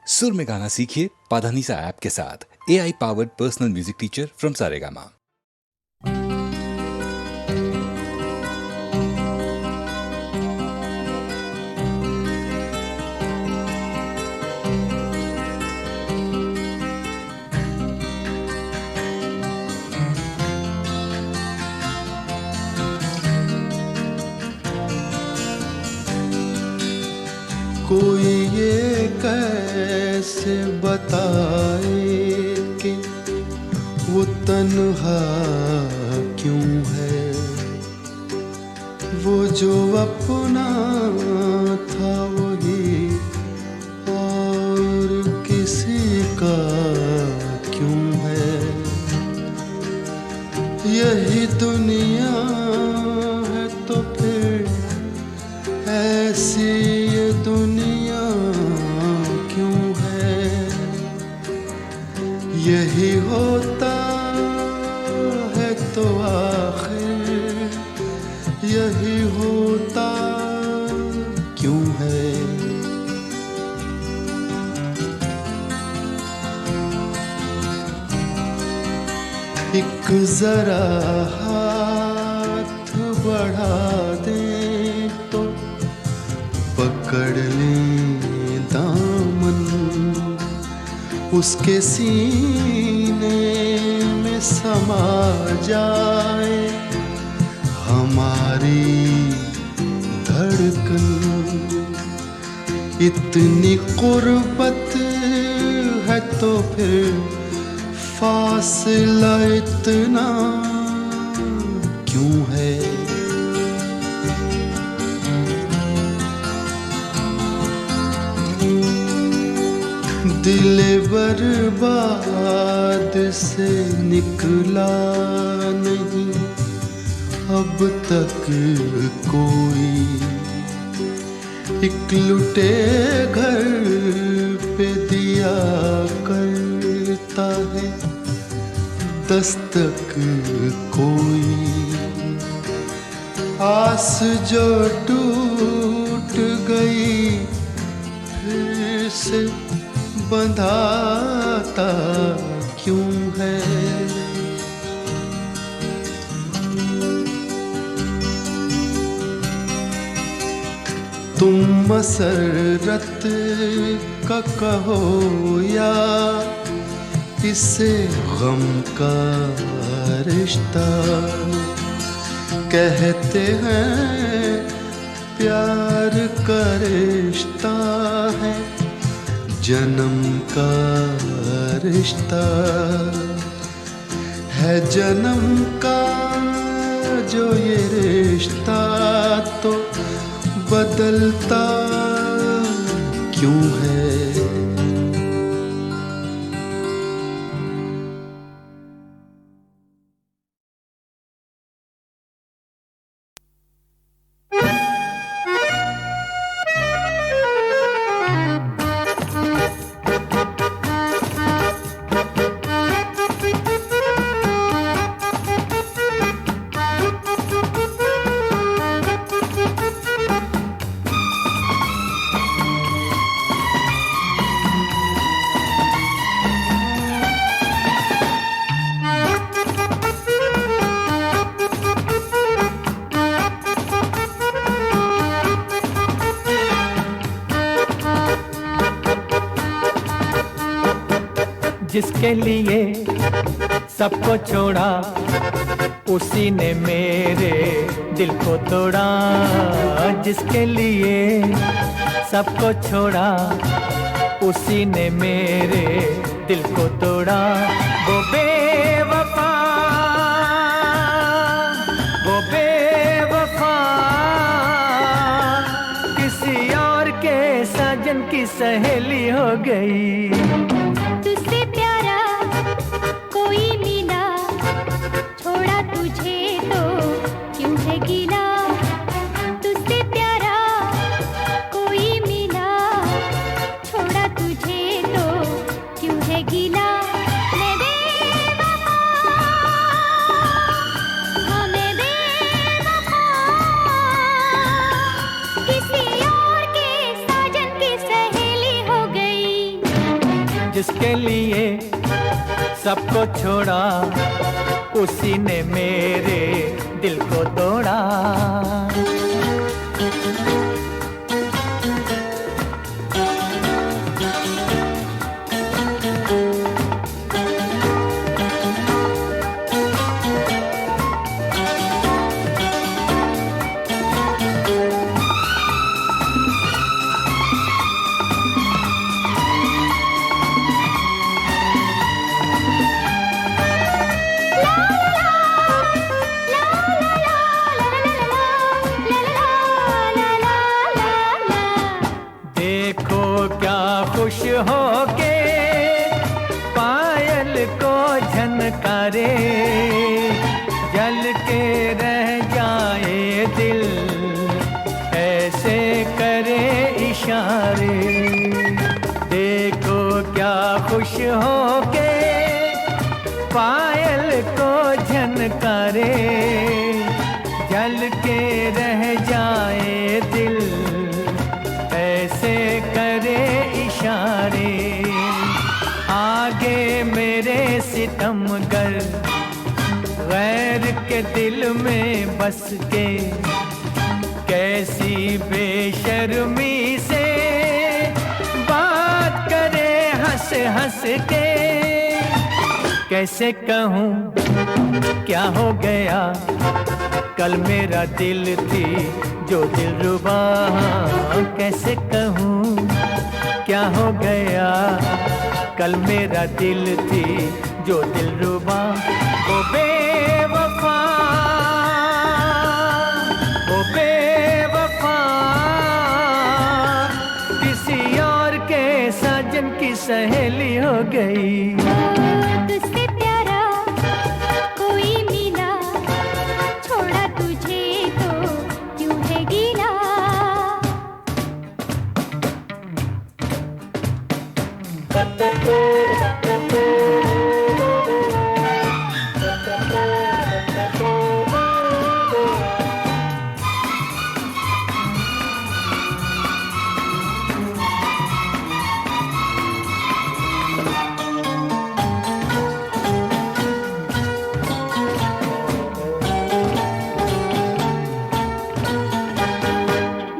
सुर में गाना सीखिए पाधानीसा ऐप के साथ। AI powered personal music teacher from Saregama. कोई ये कैसे बताए कि वो तन्हा क्यों है, वो जो अपना था वही और किसी का क्यों है। यही दुनिया है तो फिर ऐसी ये दुनिया क्यों है। यही होता है तो आखिर यही होता क्यों है। एक जरा हाथ बढ़ा दें तो पकड़ लें दामन, उसके सीने में समा जाए हमारी धड़कन। इतनी कुर्बत है तो फिर फासला इतना क्यों है। दिल बर्बाद से निकला नहीं अब तक कोई। एक लुटे घर पे दिया करता है दस्तक कोई। आस जो टूट गई फिर से बंधाता क्यों है। तुम मसरत का कहो या इसे गम का रिश्ता। कहते हैं प्यार का रिश्ता है जन्म का रिश्ता है। जन्म का जो ये रिश्ता तो बदलता क्यों है। जिसके लिए सबको छोड़ा उसी ने मेरे दिल को तोड़ा। जिसके लिए सबको छोड़ा उसी ने मेरे दिल को तोड़ा। वो बेवफा किसी और के साजन की सहेली हो गई। किसी और के साजन की सहेली हो गई। जिसके लिए सबको छोड़ा, उसी ने मेरे दिल को तोड़ा। खुश हो के पायल को झनकारे, जल के रह जाए दिल, ऐसे करे इशारे। देखो क्या खुश हो के पायल को झनकारे, जल के रह जाए दिल, ऐसे करे इशारे। आगे मेरे सितमगर गैर के दिल में बस के, कैसी बेशर्मी से बात करे हंस हंस के। कैसे कहूँ क्या हो गया, कल मेरा दिल थी जो दिलरुबा। कैसे कहूँ क्या हो गया, कल मेरा दिल थी जो दिलरुबा। ओ बेवफा, ओ बेवफा, किसी और के साजन की सहेली हो गई। तुझसे प्यारा कोई मिला, छोड़ा तुझे तो क्यों है गीला।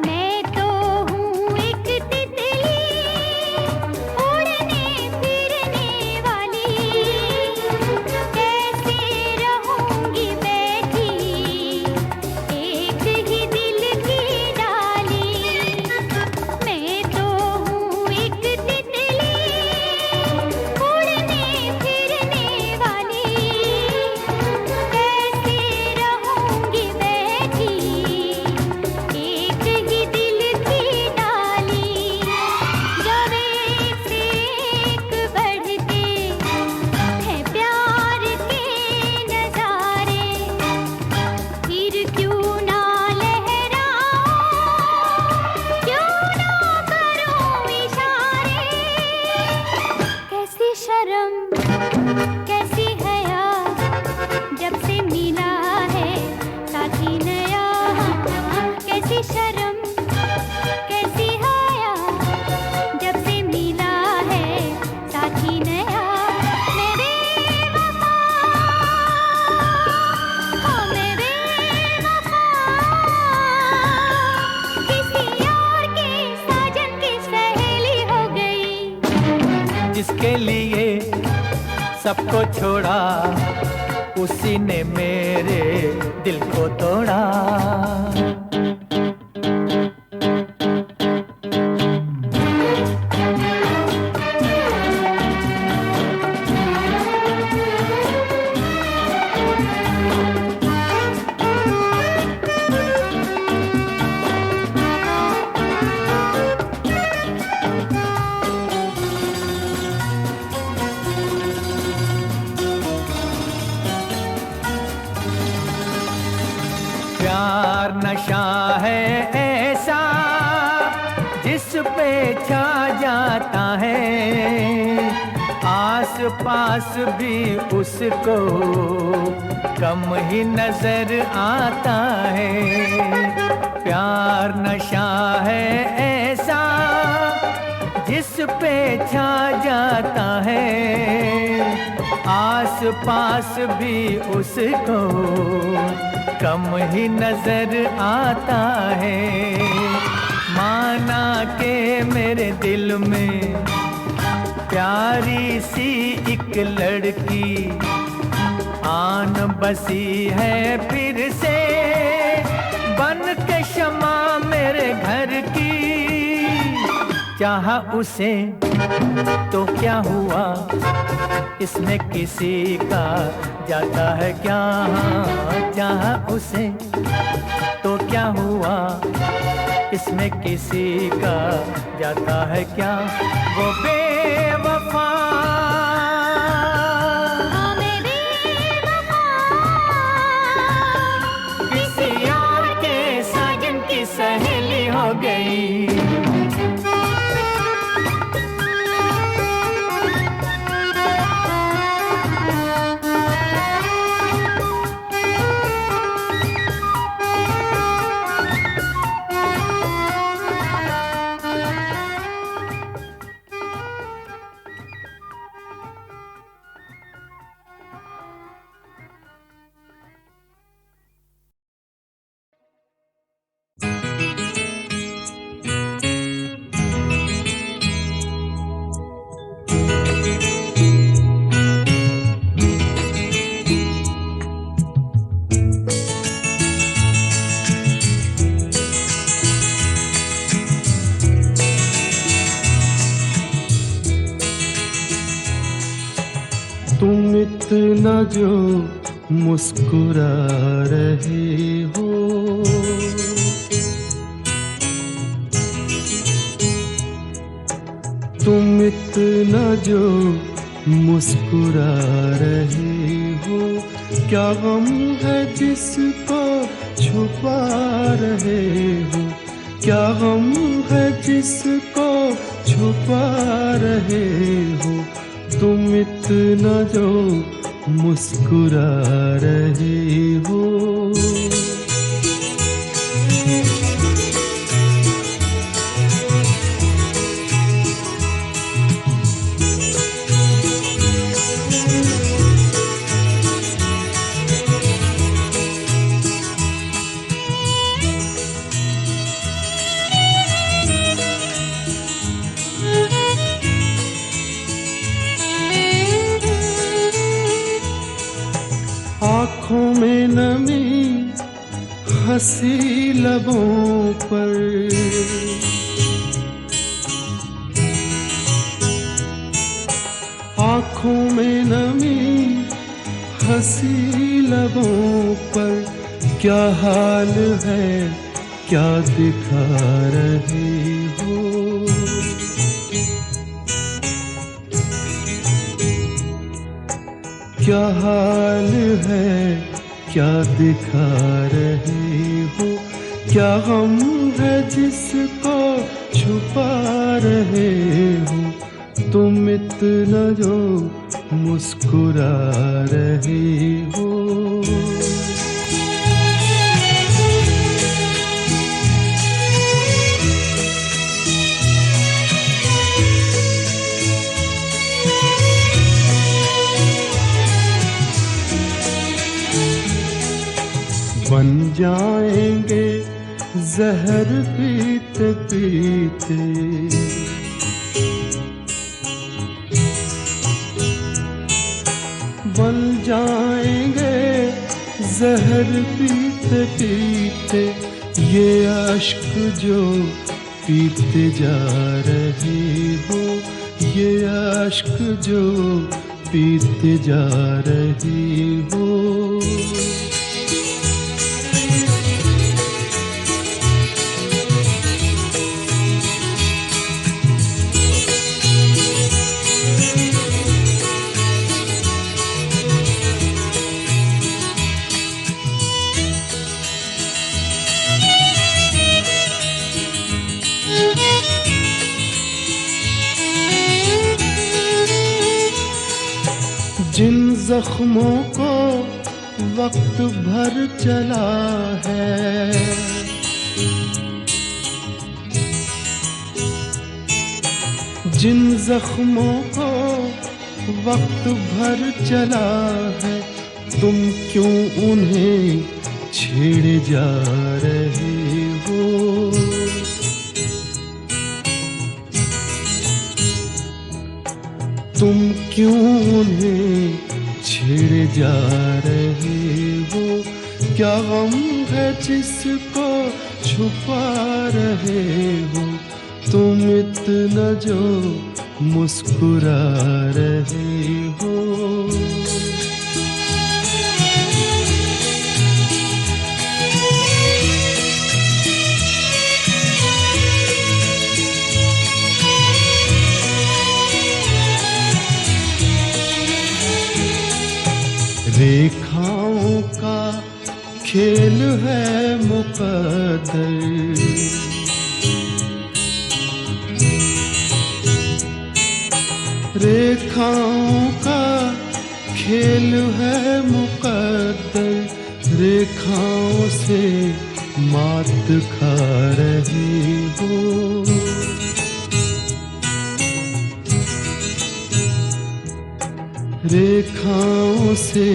मैं तो हूँ एक तितली उड़ने फिरने वाली, कैसे रहूँगी बैठी एक ही दिल की डाली। मैं तो हूँ एक तितली उड़ने फिरने वाली, कैसे रहूँगी बैठी एक ही दिल की डाली। जब एक से एक बढ़ते हैं प्यार के नजारे, फिर क्यों ना लहराऊं, क्यों ना करूं इशारे। कैसी शर्म कैसी हया, जब से मिला है साथी नया। कैसी शर्म कैसी हया, जब से मिला है साथी नया। मैं बेवफा, हाँ मैं बेवफा, किसी और के साजन की सहेली हो गई। जिसके लिए सबको छोड़ा, उसी ने मेरे दिल को तोड़ा। प्यार नशा है ऐसा, जिस पे छा जाता है, आस पास भी उसको कम ही नजर आता है। प्यार नशा है ऐसा, जिस पे छा जाता है आस पास भी उसको कम ही नजर आता है। माना के मेरे दिल में प्यारी सी एक लड़की आन बसी है फिर से, बन के शमा मेरे घर की। चाहा उसे तो क्या हुआ, इसमें किसी का जाता है क्या। चाहा उसे तो क्या हुआ, इसमें किसी का जाता है क्या। वो बेवफा किसी और के साजन की सहेली हो गई। तुम इतना जो मुस्कुरा रहे हो, तुम इतना जो मुस्कुरा रहे हो, क्या गम है जिसको छुपा रहे हो, क्या गम है जिसको छुपा रहे हो। तुम इतना जो मुस्कुरा रहे हो। आँखों में नमी हंसी लबों पर, आँखों में नमी हंसी लबों पर, क्या हाल है क्या दिखा रहे हो। क्या हाल है क्या दिखा रहे हो, क्या गम है जिसको छुपा रहे हो। तुम इतना जो मुस्कुरा रहे हो। बन जाएंगे जहर पीते पीते, बन जाएंगे जहर पीते पीते। ये अश्क जो पीते जा रहे हो, ये अश्क जो पीते जा रहे हो। जिन जख्मों को वक्त भर चला है, जिन जख्मों को वक्त भर चला है, तुम क्यों उन्हें छेड़े जा रहे हो? तुम क्यों उन्हें छेड़े जा रहे हो? क्या गम है जिसको छुपा रहे हो? तुम इतना जो मुस्कुरा रहे हो। रेखाओं का खेल है मुकद्दर, रेखाओं का खेल है मुकद्दर, रेखाओं से मात खा रहे हो। रेखाओं से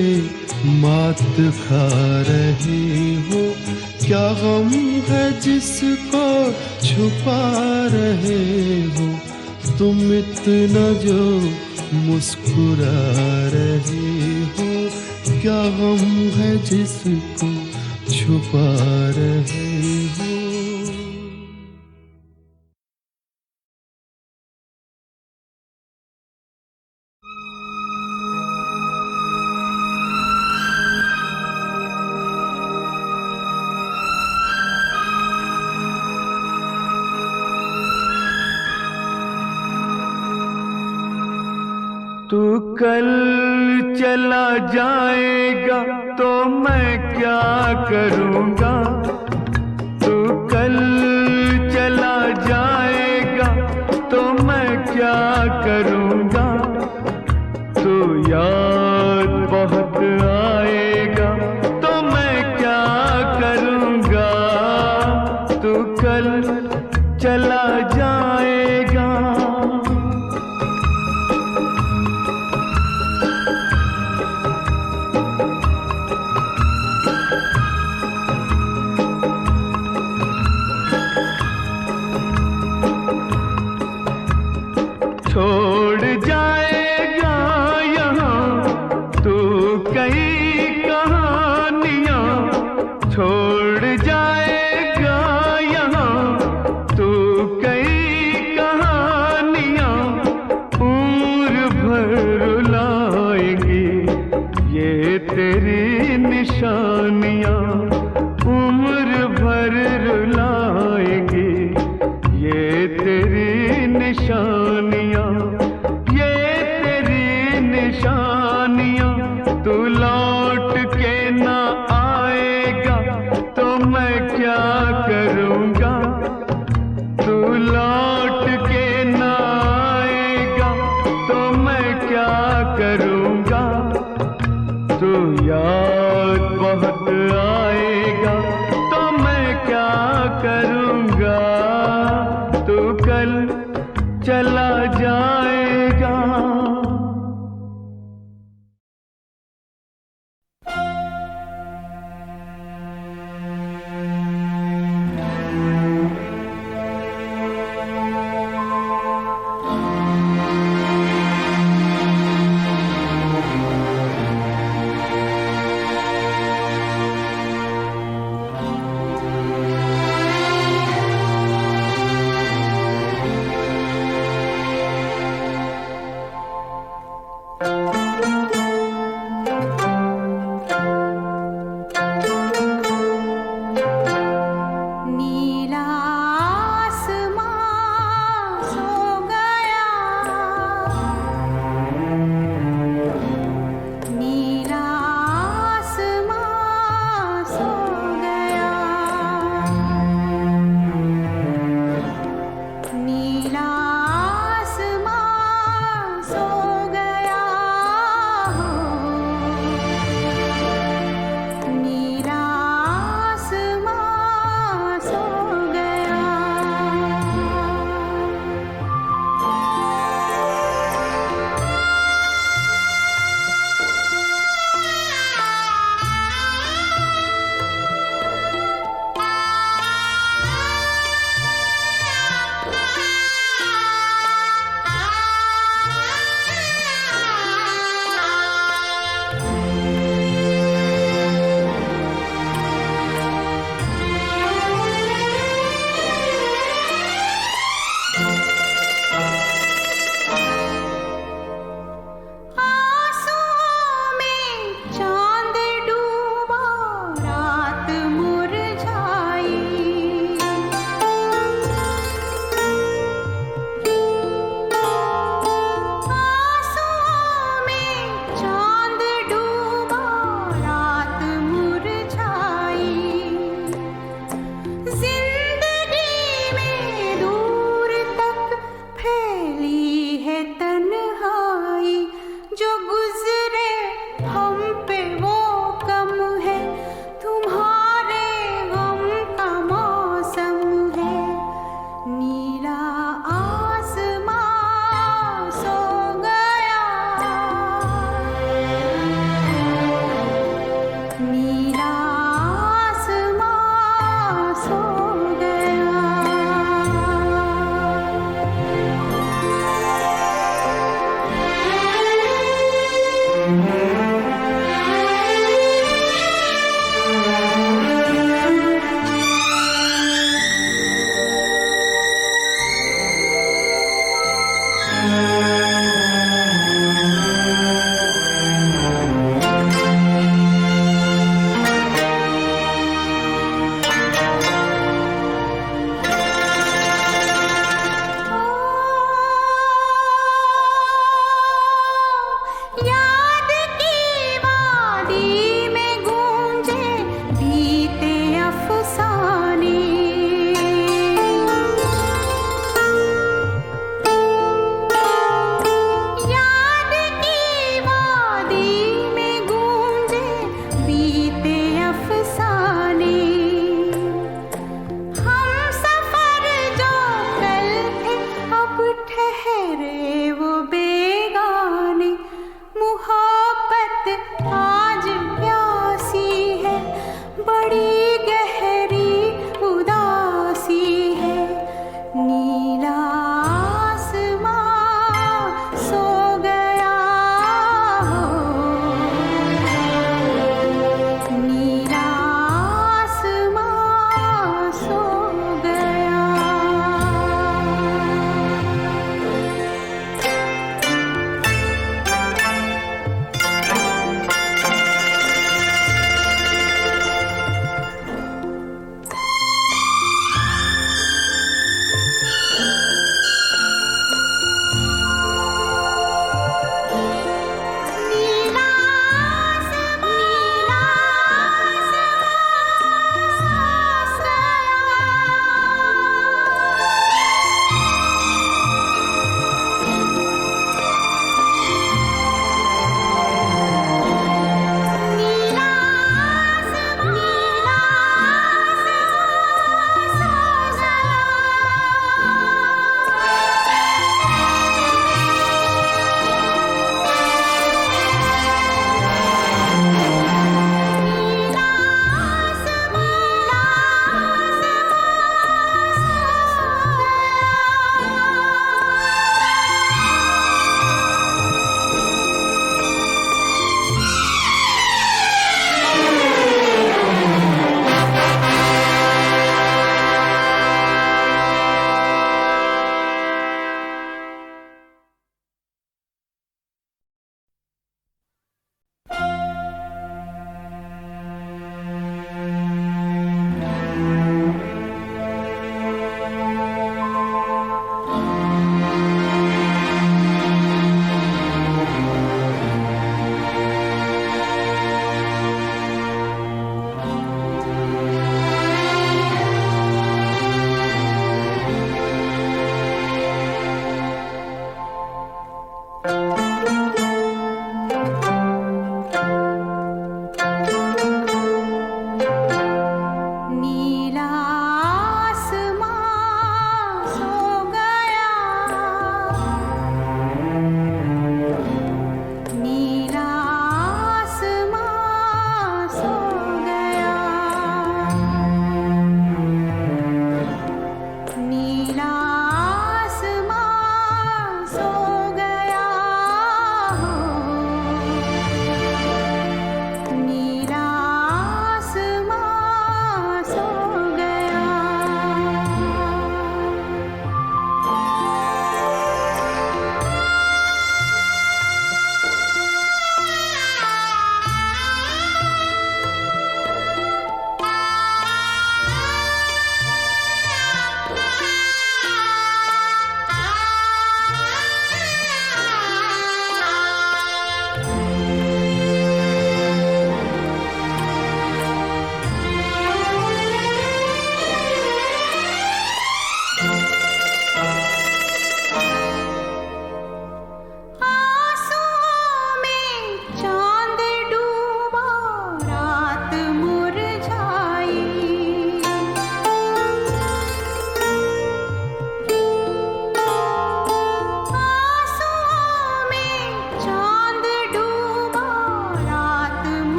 मात खा रहे हो। क्या गम है जिसको छुपा रहे हो? तुम इतना जो मुस्कुरा रहे हो। क्या गम है जिसको छुपा रहे हो? तू कल चला जाएगा तो मैं क्या करूँगा? तू कल चला जाएगा तो मैं क्या करूँगा? तू याद बहुत आएगा तो मैं क्या करूँगा? तू कल चला जाएगा। छोड़ जाएगा यहाँ तू कई कहानियाँ, छोड़ जाएगा यहाँ तू कई कहानियाँ, उम्र भर रुलाएंगी ये तेरी निशानियाँ, उम्र भर रुलाएंगी ये तेरी निशानियाँ, ये तेरी निशानियाँ। तू लौट के ना आएगा तो मैं क्या करूँगा? तू लौट के ना आएगा तो मैं क्या करूँगा? तू याद बहुत आएगा तो मैं क्या करूँगा? तू कल चला जाएगा।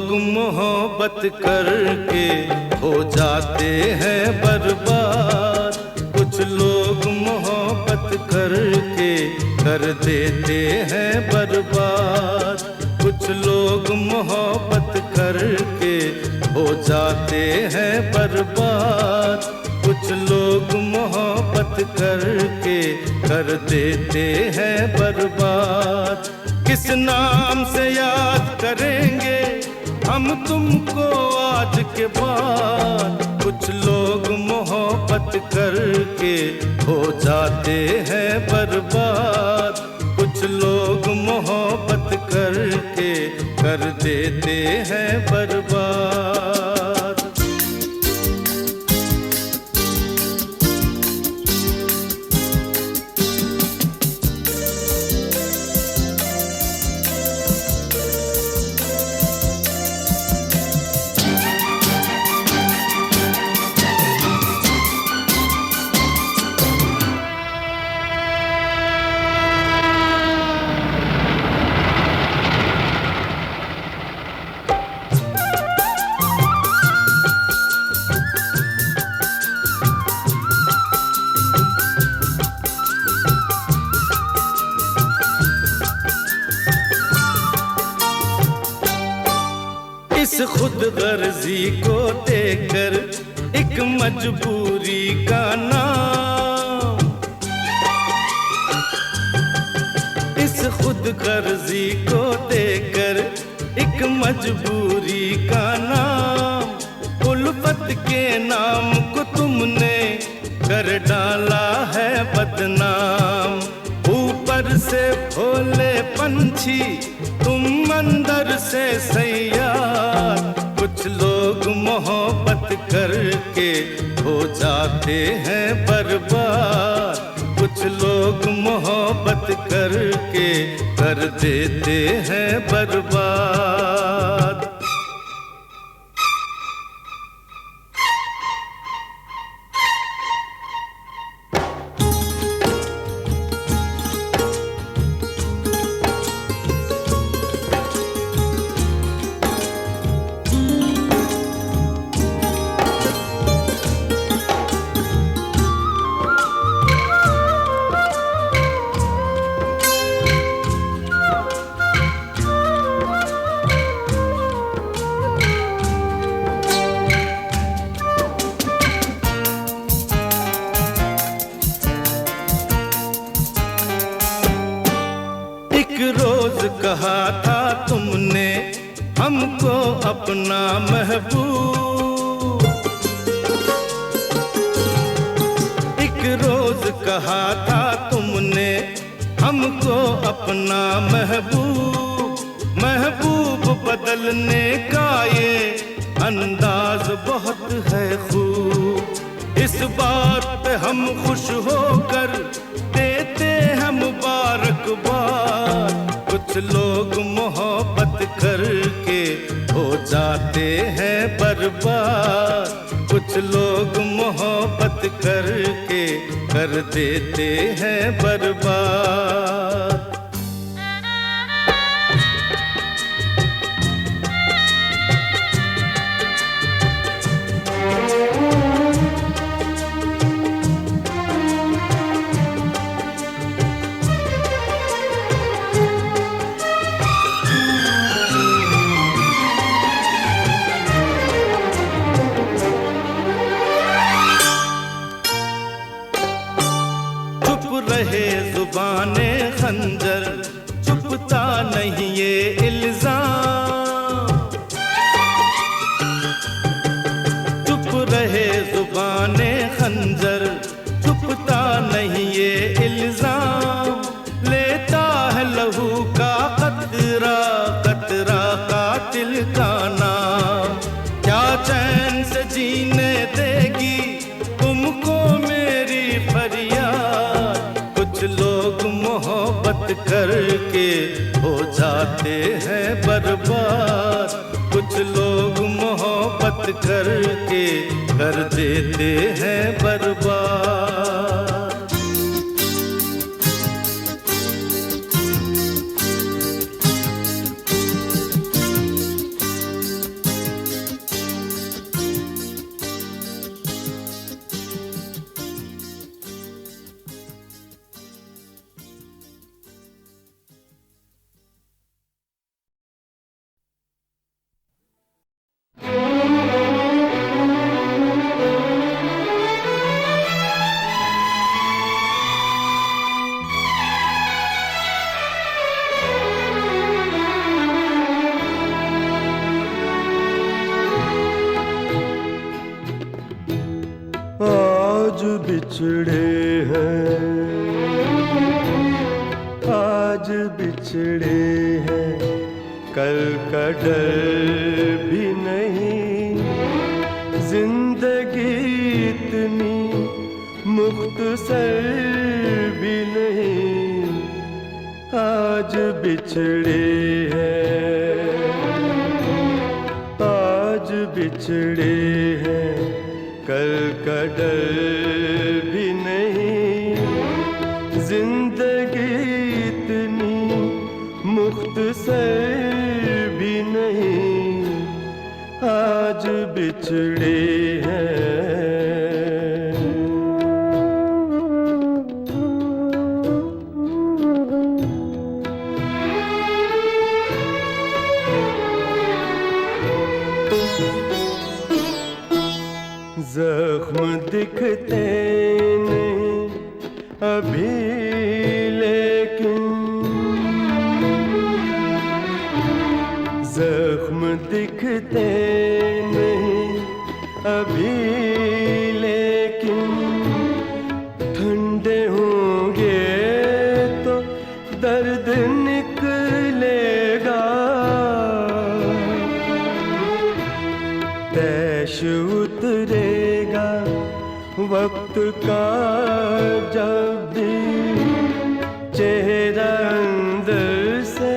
लोग मोहब्बत करके हो जाते हैं बर्बाद, कुछ लोग मोहब्बत करके कर देते हैं बर्बाद, कुछ लोग मोहब्बत करके हो जाते हैं बर्बाद, कुछ लोग मोहब्बत करके कर देते हैं बर्बाद। किस नाम से याद करेंगे हम तुमको आज के बाद, कुछ लोग मोहब्बत करके हो जाते हैं बर्बाद, कुछ लोग मोहब्बत करके कर देते हैं बर्बाद। इस खुद गर्जी को देकर एक मजबूरी का नाम, इस खुद गर्जी को देकर एक मजबूरी का नाम, उल्फत के नाम को तुमने कर डाला है बदनाम। ऊपर से भोले पंछी तुम अंदर से सैयार, कुछ लोग मोहब्बत करके हो जाते हैं बर्बाद, कुछ लोग मोहब्बत करके कर देते हैं बर्बाद। रोज कहा था तुमने हमको अपना महबूब, एक रोज कहा था तुमने हमको अपना महबूब। महबूब बदलने का ये अंदाज बहुत है खूब, इस बात पे हम खुश होकर देते हैं मुबारकबाद। कुछ लोग मोहब्बत करके हो जाते हैं बर्बाद, कुछ लोग मोहब्बत करके कर देते हैं बर्बाद। रहे जुबाने खंजर, चुपता नहीं ये इल्जाम, चुप रहे जुबाने खंजर, चुपता नहीं ये इल्जाम। लेता है लहू का कतरा कतरा कातिल का नाम, क्या चैन से जीने देगी तुमको मेरी फरियाद। कुछ लोग मोहब्बत करके हो जाते हैं बर्बाद, कुछ लोग मोहब्बत करके कर देते हैं बर्बाद। बिछड़े हैं, आज बिछड़े हैं, कल का डर भी नहीं। जिंदगी इतनी मुख्तसर भी नहीं, आज बिछड़े हैं, आज बिछड़े हैं, कल का डर भी नहीं। जिंदगी इतनी मुख्तसर भी नहीं, आज बिछड़े हैं। जख्म दिखते नहीं अभी, लेकिन जख्म दिखते नहीं अभी, लेकिन ठंडे होंगे तो दर्द निकलेगा। तैश उतरेगा वक्त का जब भी, चेहरा अंदर से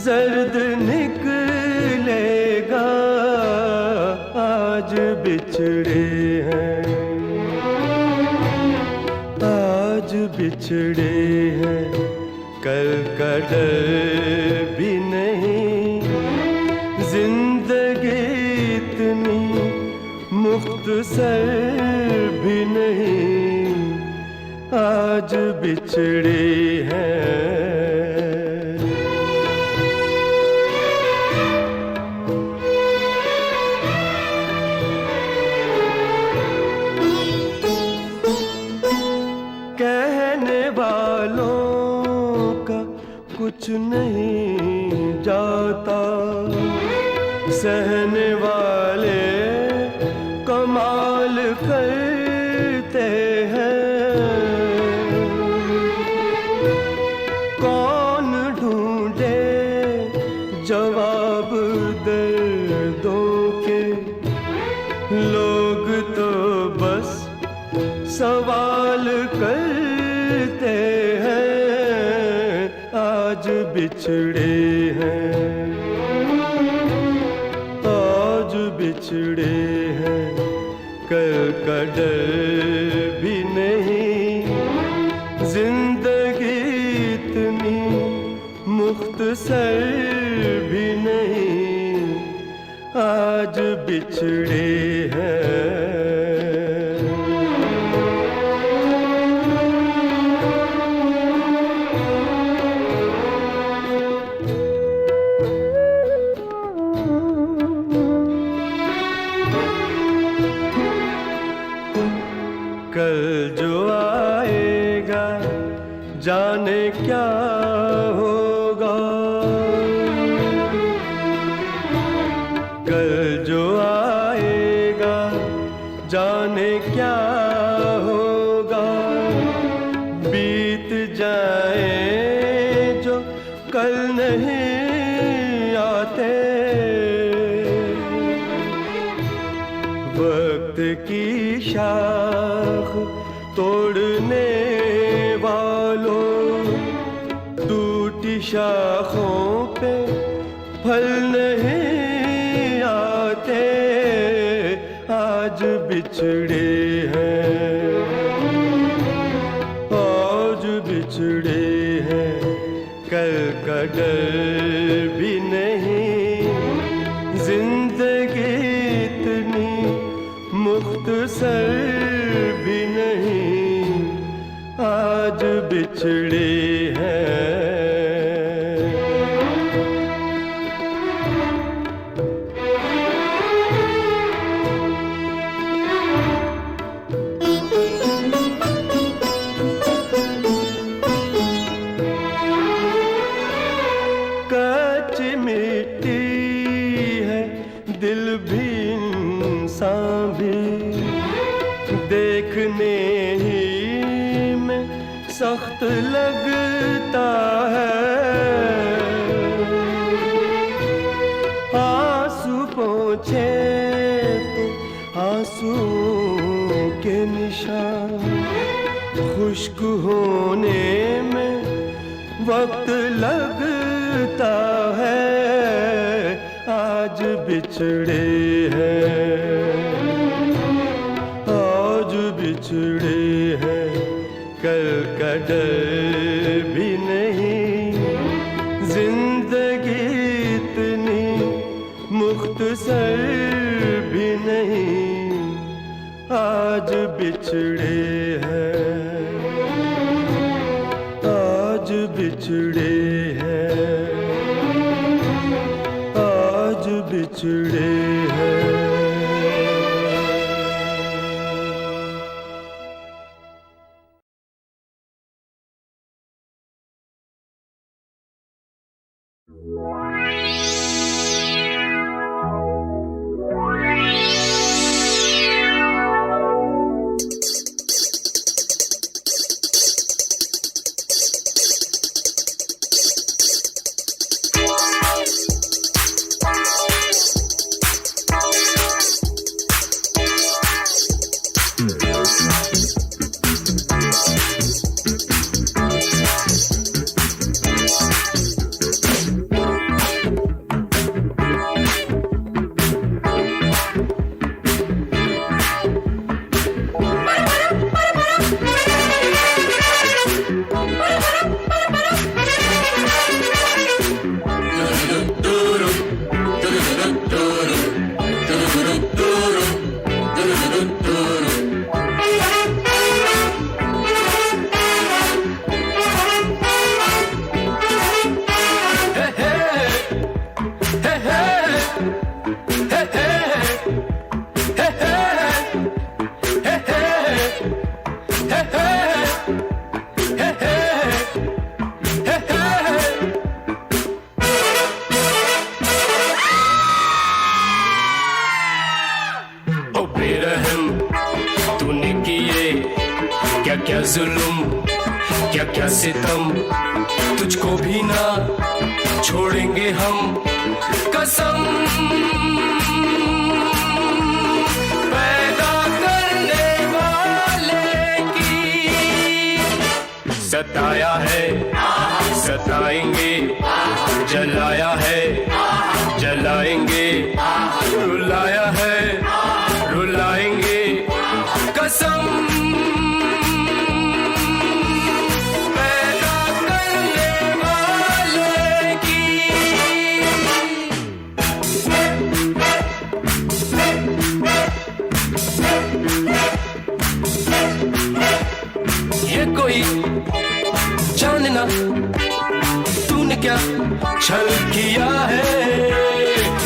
जर्द निकलेगा। आज बिछड़े हैं, आज बिछड़े हैं, कल का डर भी नहीं। जिंदगी इतनी मुख्तसर भी नहीं, आज बिछड़े हैं। कहने वालों का कुछ नहीं जाता, सहने वाले कमाल करते हैं। कौन ढूंढे जवाब दर्दों के, लोग तो बस सवाल करते हैं। आज बिछड़े हैं, आज बिछड़े हैं, कल का डर भी नहीं। जिंदगी इतनी मुख्तसर भी नहीं, आज बिछड़े हैं। कल जो आएगा जाने क्या होगा, कल जो आएगा जाने क्या होगा। बीत जाए जो कल नहीं आते, वक्त की शाख तोड़ने वालों, टूटी शाखों पे फल नहीं आते। आज बिछड़े हैं, आज बिछड़े हैं, कल का डर भी नहीं। जिंदगी इतनी मुख्तसर भी नहीं, आज बिछड़े हैं। कच्ची मिट्टी है दिल भी इंसान भी, देखने सख्त लगता है, आंसू पोंछे तो आंसू के निशान, खुश्क होने में वक्त लगता है, आज बिछड़े हैं, आज बिछड़े हैं, कल का डर भी नहीं, जिंदगी इतनी मुख्तसर भी नहीं, आज बिछड़े हैं, आज बिछड़े हैं, आज बिछड़े हैं। क्या जुल्म क्या क्या सितम, तुझको भी ना छोड़ेंगे हम कसम। पैदा करने वाले की सताया है सताएंगे, जलाया है जलाएंगे, रुलाया है रुलाएंगे कसम। जानना तूने क्या छल किया है,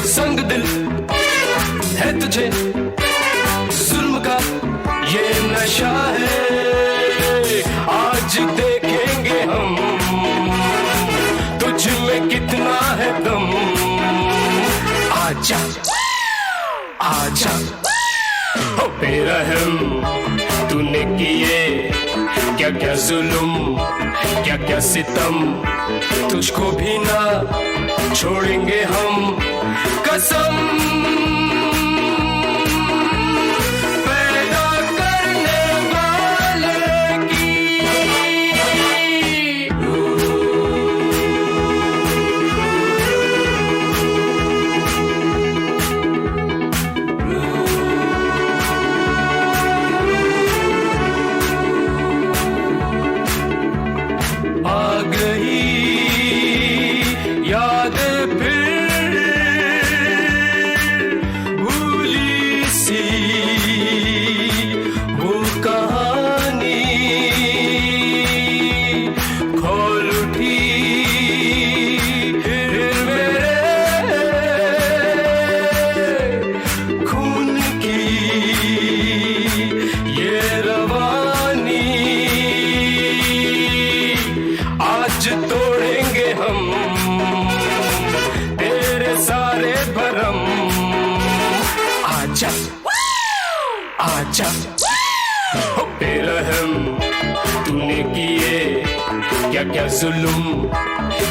संग दिल है तुझे जुल्म का ये नशा है। आज देखेंगे हम तुझ में कितना है दम। आजा आजा हो बेरहम, तूने किए क्या क्या जुल्म क्या क्या सितम, तुझको भी ना छोड़ेंगे हम कसम। पैदा करने वाले की आ गई याद फिर भूली सी वो कहानी, खोल उठी फिर मेरे खून की ये रवानी। आज तोड़ेंगे हम तेरे सारे भरम। आजा आजा हो बेरहम, तूने किए क्या जुल्म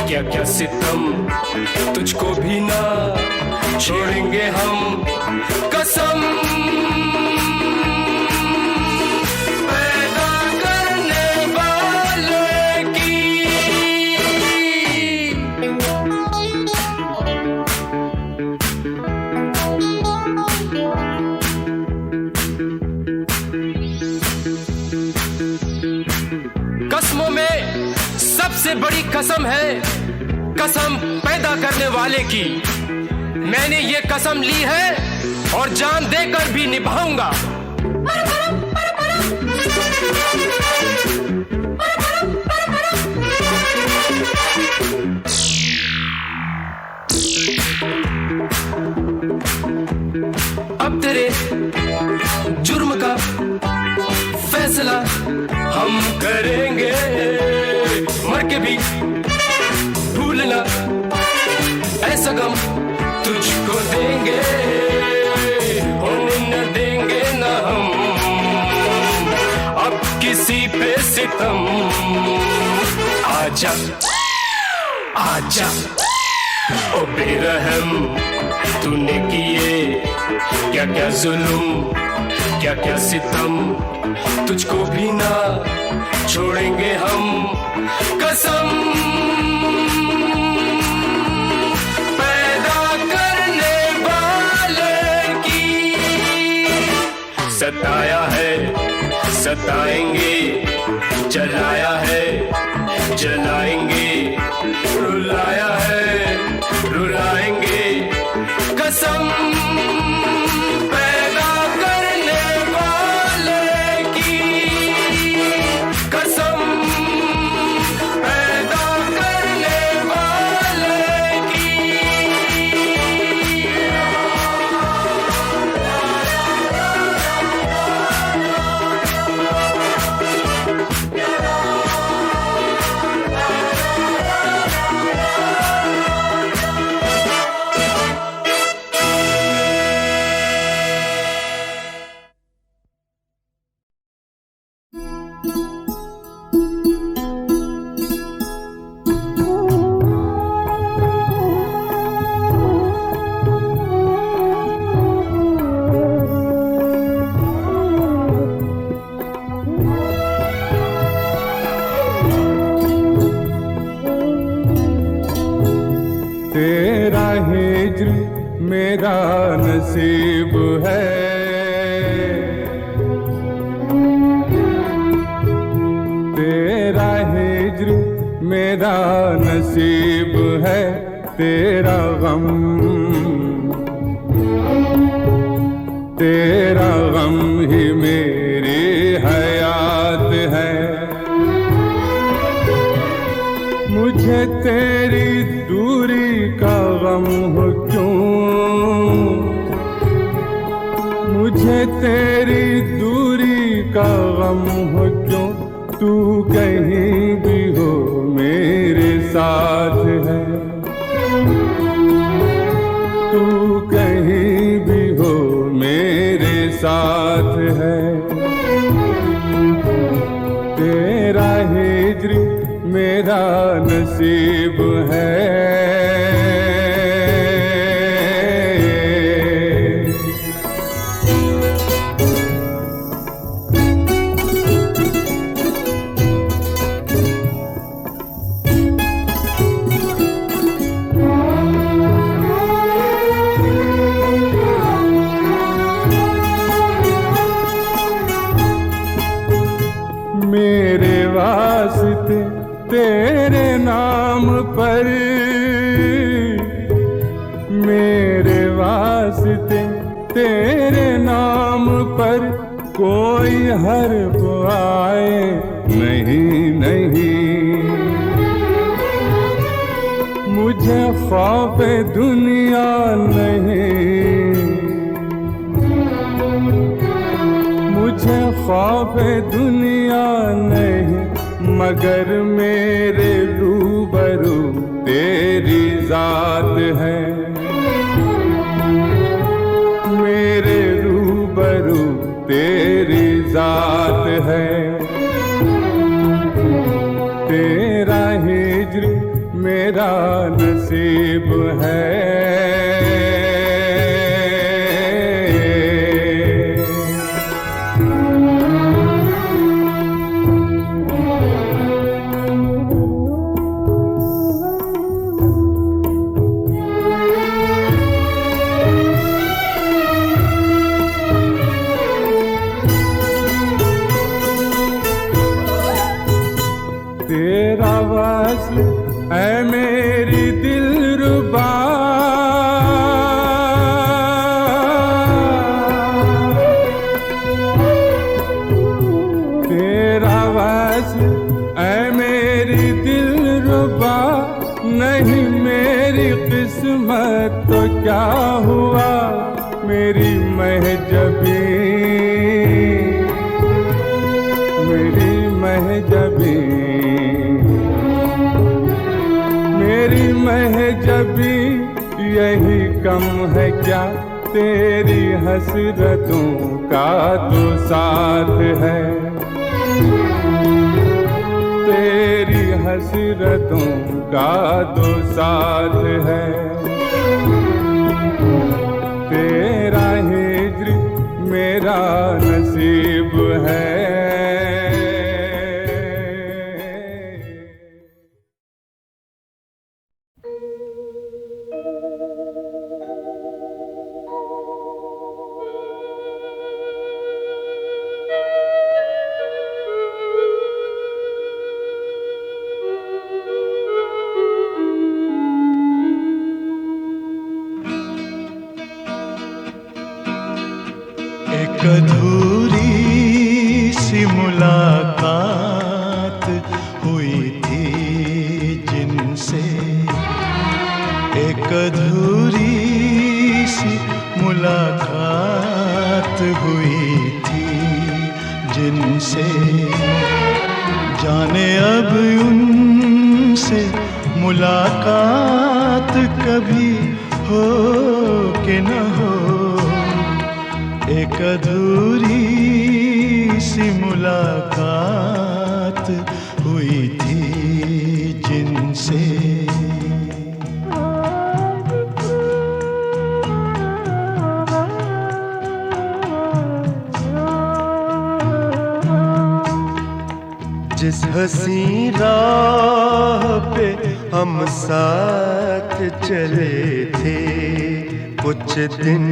क्या क्या सितम, तुझको भी ना छोड़ेंगे हम कसम। पैदा करने वाले की कसमों में सबसे बड़ी कसम है कसम पैदा करने वाले की। मैंने ये कसम ली है और जान देकर भी निभाऊंगा। अब तेरे जुर्म का फैसला हम करेंगे, मर के भी भूलना ऐसा गम तुझको देंगे, होने न देंगे ना हम अब किसी पे सितम। आजा आजा ओ बेरहम, तूने किए क्या क्या जुल्म क्या क्या सितम, तुझको भी ना छोड़ेंगे हम कसम। पैदा करने वाले की सताया है सताएंगे, जलाया है जलाएंगे, रुलाया है रुलाएंगे कसम। पैदा करने वाले की कसम, पैदा करने वाले की। तेरा हिज्र मेरा नसीब है, तेरा हिज्र मेरा नसीब है, तेरा गम ही मेरी हयात है। मुझे तेरी दूरी का गम हो क्यों, मुझे तेरी दूरी का गम हो क्यों, तू कहीं भी हो मेरे साथ है, तू कहीं भी हो मेरे साथ है। तेरा हिज्र मेरा नसीब है। मेरे वास्ते तेरे नाम पर, मेरे वास्ते तेरे नाम पर कोई हर्फ आए नहीं नहीं। मुझे खौफ दुनिया नहीं, मुझे खौफ दुनिया नहीं, मगर मेरे रूबरू तेरी जात है, मेरे रूबरू तेरी जात है। तेरा ही क्या हुआ मेरी महजबी, मेरी महजबी, मेरी महजबी यही कम है क्या, तेरी हसरतों का तो साथ है, तेरी हसरतों का तो साथ है, तेरा हिज्र मेरा नसीब है। एक अधूरी सी मुलाकात हुई थी जिनसे, एक अधूरी सी मुलाकात हुई थी जिनसे, जाने अब उनसे मुलाकात कभी हो कि न हो। एक अधूरी सी मुलाकात हुई थी जिनसे। जिस हंसी राह पे हम साथ चले थे कुछ दिन,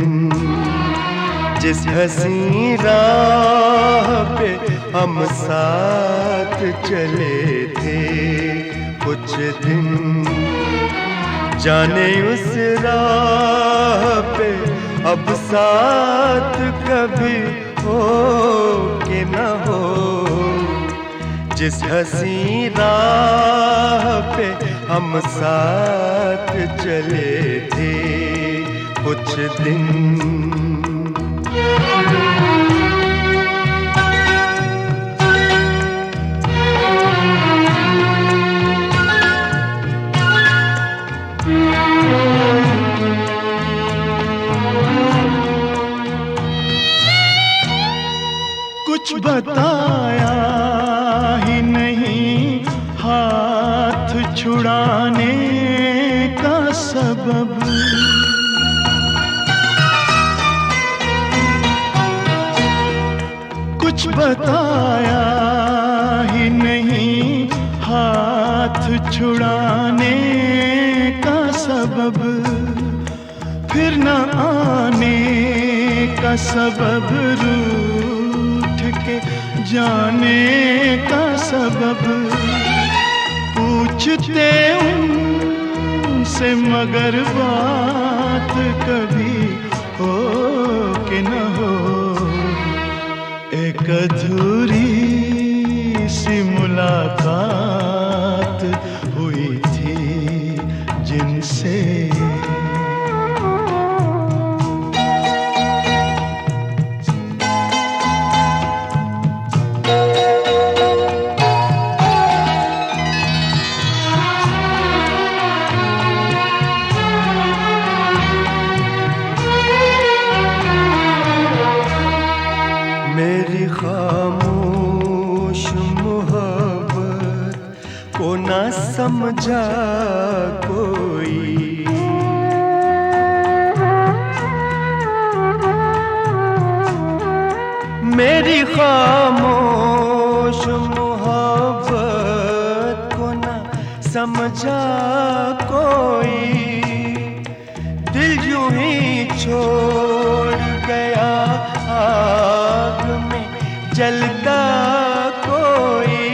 जिस हंसी राह पे हम साथ चले थे कुछ दिन, जाने उस राह पे अब साथ कभी हो कि न हो। जिस हंसी राह पे हम साथ चले थे कुछ दिन, कुछ बताया ही नहीं हाथ छुड़ाने का सबब, कुछ बताया ही नहीं हाथ छुड़ाने का सबब, फिर न आने का सबब, रूठ के जाने का सबब, पूछते उनसे मगर बात कभी हो कि न हो। एक अधूरी सी मुलाकात हुई थी जिनसे। मेरी खामोश मोहब्बत को ना समझा कोई, मेरी खामोश मोहब्बत को ना समझा कोई, दिल यूं ही छोड़ गया आग में जलता कोई,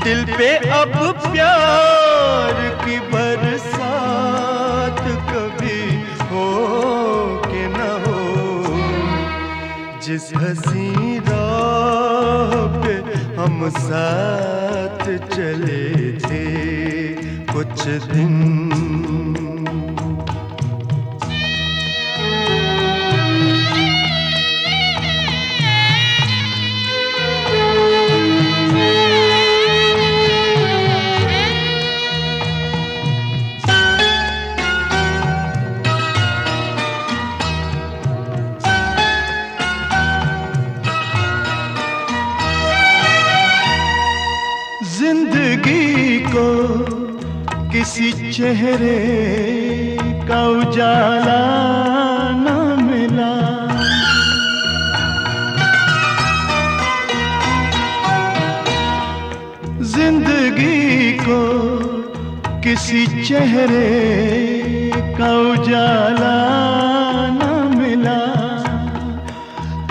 दिल पे अब प्यार की बरसात कभी हो कि न हो। जिस हंसी राह पे हम साथ चले थे कुछ दिन, किसी चेहरे का उजाला न मिला। जिंदगी को किसी चेहरे का उजाला न मिला।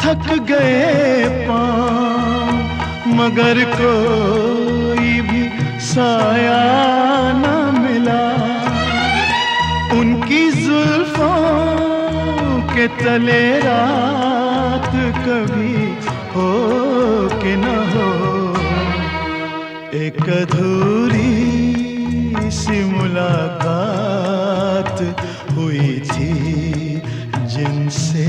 थक गए पाँव मगर कोई भी साया न मिला। उनकी जुल्फों के तले रात कभी हो कि न हो, एक अधूरी सी मुलाकात हुई थी जिनसे।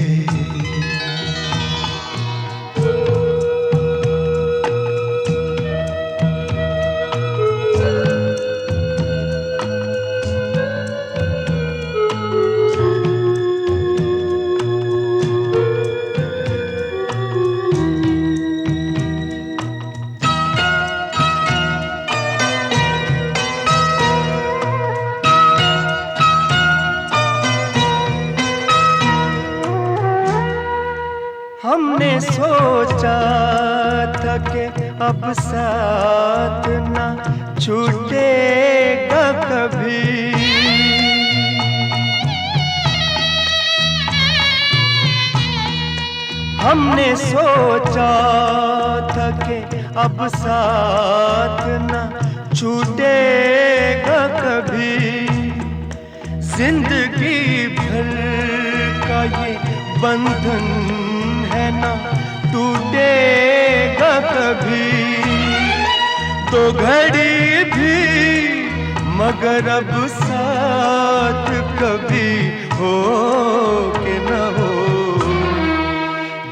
हमने सोचा था कि अब साथ ना छूटेगा कभी। हमने सोचा था कि अब साथ ना छूटेगा कभी। जिंदगी भर का ये बंधन है ना टूटेगा कभी। तो घड़ी भी मगर अब साथ कभी हो कि न हो।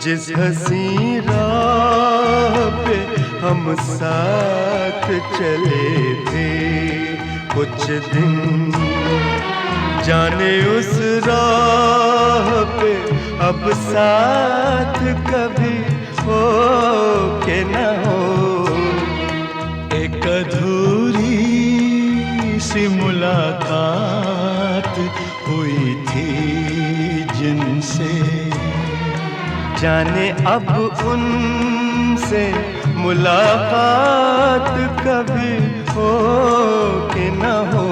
जिस हंसी राह पे हम साथ चले थे कुछ दिन, जाने उस राह पे अब साथ कभी हो के न हो। एक अधूरी सी मुलाकात हुई थी जिनसे, जाने अब उनसे मुलाकात कभी हो कि न हो।